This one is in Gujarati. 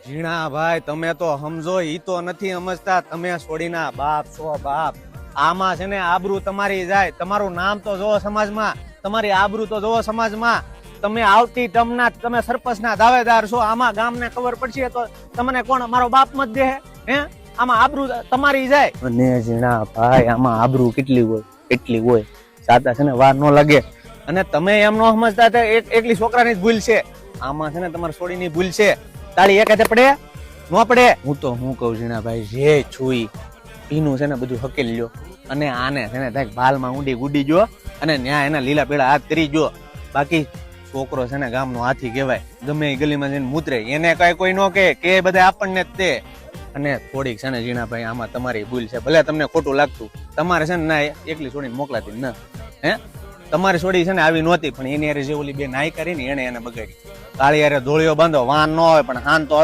ઝીણા ભાઈ તમે તો સમજો ઈ તો નથી સમજતા. તમે છોડીના બાપ છો બાપ. આમાં છે ને આબરૂ તમારી જાય. તમારું નામ તો જોવો સમાજમાં, તમારી આબરૂ તો જોવો સમાજમાં. તમે આવતી ટર્મના તમે સરપંચના દાવેદાર છો. આમાં ગામને ખબર પડશે તો તમને કોણ મારો બાપ મત દે હે? આમાં આબરૂ તમારી જાય. અને ઝીણા ભાઈ આમાં આબરૂ કેટલી હોય સાતા છે ને વાર ન લાગે. અને તમે એમ ન સમજતા તો એકલી છોકરાની જ ભૂલ છે. આમાં છે ને તમારી છોડીની ભૂલ છે. તાળી એક હાથે પડે ન પડે. હું કહું ઝીણા ભાઈ જે છુઈ પીનું છે ને બધું હકેલ લ્યો અને આને છે ને ભાલમાં ઊંડી ગુડી જો અને ન્યા એના લીલા પીળા હાથ કરી જો. બાકી છોકરો છે ને ગામનો હાથી કહેવાય. ગમે એ ગલીમાં જઈને મૂતરે એને કઈ કોઈ ન કે બધા આપણને જ તે. અને થોડીક છે ને ઝીણા ભાઈ આમાં તમારી ભૂલ છે. ભલે તમને ખોટું લાગતું, તમારે છે ને ના એકલી છોડીને મોકલાતી ન હે. તમારી છોડી છે ને આવી નહોતી પણ એની હારે જે ઓલી બે નાઈ કરી ને એને બગાડી. કાળી હારે ધોળીઓ બાંધો વાન ન હોય પણ હાન તો